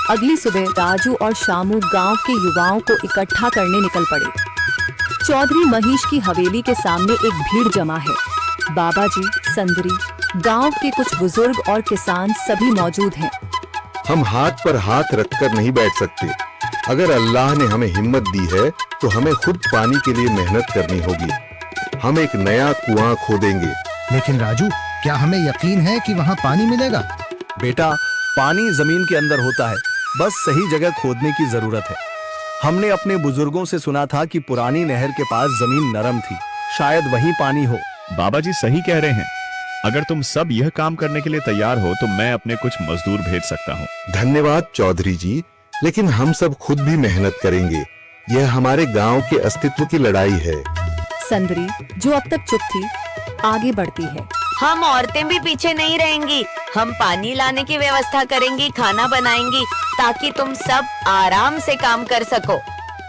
अगली सुबह राजू और शामू गांव के युवाओं को इकट्ठा करने निकल पड़े। चौधरी महेश की हवेली के सामने एक भीड़ जमा है। बाबा जी, संदरी, गांव के कुछ बुजुर्ग और किसान सभी मौजूद हैं। हम हाथ पर हाथ रखकर नहीं बैठ सकते। अगर अल्लाह ने हमें हिम्मत दी है तो हमें खुद पानी के लिए मेहनत करनी होगी। हम एक नया कुआं खोदेंगे। लेकिन राजू, क्या हमें यकीन है कि वहाँ पानी मिलेगा? बेटा, पानी जमीन के अंदर होता है, बस सही जगह खोदने की जरूरत है। हमने अपने बुजुर्गों से सुना था कि पुरानी नहर के पास जमीन नरम थी, शायद वहीं पानी हो। बाबा जी सही कह रहे हैं। अगर तुम सब यह काम करने के लिए तैयार हो तो मैं अपने कुछ मजदूर भेज सकता हूँ। धन्यवाद चौधरी जी, लेकिन हम सब खुद भी मेहनत करेंगे। यह हमारे गांव के अस्तित्व की लड़ाई है। संदरी, जो अब तक चुप थी, आगे बढ़ती है। हम औरतें भी पीछे नहीं रहेंगी। हम पानी लाने की व्यवस्था करेंगी, खाना बनाएंगी, ताकि तुम सब आराम से काम कर सको।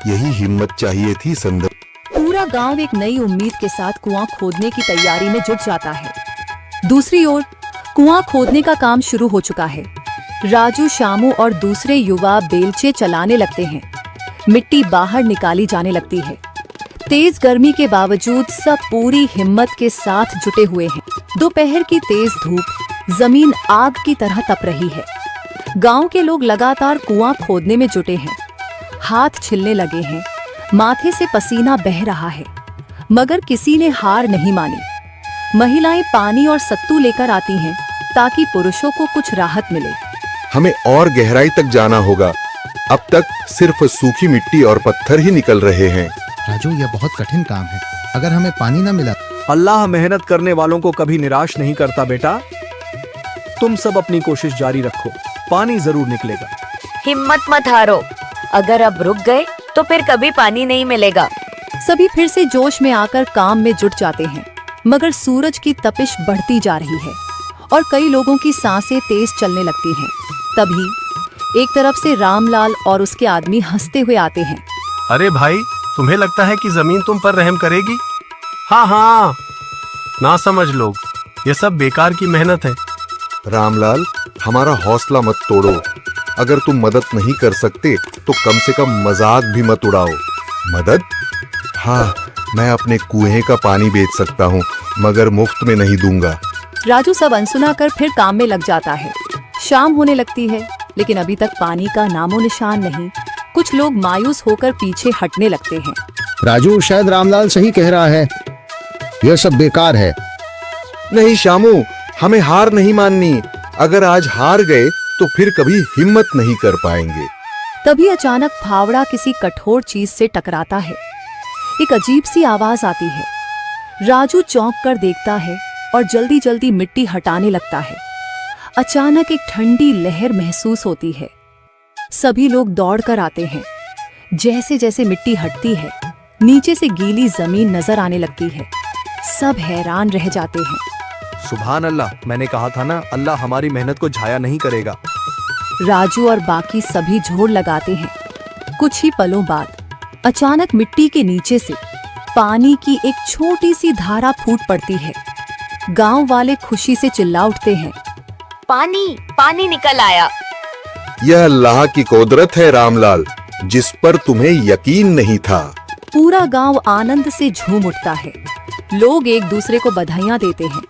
यही हिम्मत चाहिए थी संदर। पूरा गांव एक नई उम्मीद के साथ कुआं खोदने की तैयारी में जुट जाता है। दूसरी ओर कुआं खोदने का काम शुरू हो चुका है। राजू, शामू और दूसरे युवा बेलचे चलाने लगते हैं। मिट्टी बाहर निकाली जाने लगती है। तेज गर्मी के बावजूद सब पूरी हिम्मत के साथ जुटे हुए हैं। दोपहर की तेज धूप जमीन आग की तरह तप रही है। गांव के लोग लगातार कुआं खोदने में जुटे हैं। हाथ छिलने लगे हैं, माथे से पसीना बह रहा है, मगर किसी ने हार नहीं मानी। महिलाएं पानी और सत्तू लेकर आती हैं ताकि पुरुषों को कुछ राहत मिले। हमें और गहराई तक जाना होगा। अब तक सिर्फ सूखी मिट्टी और पत्थर ही निकल रहे हैं। राजू, यह बहुत कठिन काम है। अगर हमें पानी न मिला? अल्लाह मेहनत करने वालों को कभी निराश नहीं करता बेटा। तुम सब अपनी कोशिश जारी रखो, पानी जरूर निकलेगा। हिम्मत मत हारो। अगर अब रुक गए तो फिर कभी पानी नहीं मिलेगा। सभी फिर से जोश में आकर काम में जुट जाते हैं, मगर सूरज की तपिश बढ़ती जा रही है और कई लोगों की सांसें तेज चलने लगती हैं। तभी एक तरफ से रामलाल और उसके आदमी हंसते हुए आते हैं। अरे भाई, तुम्हें लगता है कि जमीन तुम पर रहम करेगी? हाँ हाँ, ना समझ लोग, ये सब बेकार की मेहनत है। रामलाल, हमारा हौसला मत तोड़ो। अगर तुम मदद नहीं कर सकते तो कम से कम मजाक भी मत उड़ाओ। मदद? हाँ, मैं अपने कुएं का पानी बेच सकता हूँ, मगर मुफ्त में नहीं दूंगा। राजू सब अनसुना कर फिर काम में लग जाता है। शाम होने लगती है, लेकिन अभी तक पानी का नामो निशान नहीं। कुछ लोग मायूस होकर पीछे हटने लगते हैं। राजू, शायद रामलाल सही कह रहा है, यह सब बेकार है। नहीं शामू, हमें हार नहीं माननी। अगर आज हार गए तो फिर कभी हिम्मत नहीं कर पाएंगे। तभी अचानक फावड़ा किसी कठोर चीज से टकराता है। एक अजीब सी आवाज आती है। राजू चौंक कर देखता है और जल्दी जल्दी मिट्टी हटाने लगता है। अचानक एक ठंडी लहर महसूस होती है। सभी लोग दौड़कर आते हैं। जैसे जैसे मिट्टी हटती है, नीचे से गीली जमीन नजर आने लगती है। सब हैरान रह जाते हैं। सुभान अल्लाह, मैंने कहा था ना, अल्लाह हमारी मेहनत को जाया नहीं करेगा। राजू और बाकी सभी जोर लगाते हैं। कुछ ही पलों बाद अचानक मिट्टी के नीचे से पानी की एक छोटी सी धारा फूट पड़ती है। गांव वाले खुशी से चिल्ला उठते हैं। पानी, पानी निकल आया। यह अल्लाह की कुदरत है रामलाल, जिस पर तुम्हें यकीन नहीं था। पूरा गांव आनंद से झूम उठता है। लोग एक दूसरे को बधाइयां देते हैं।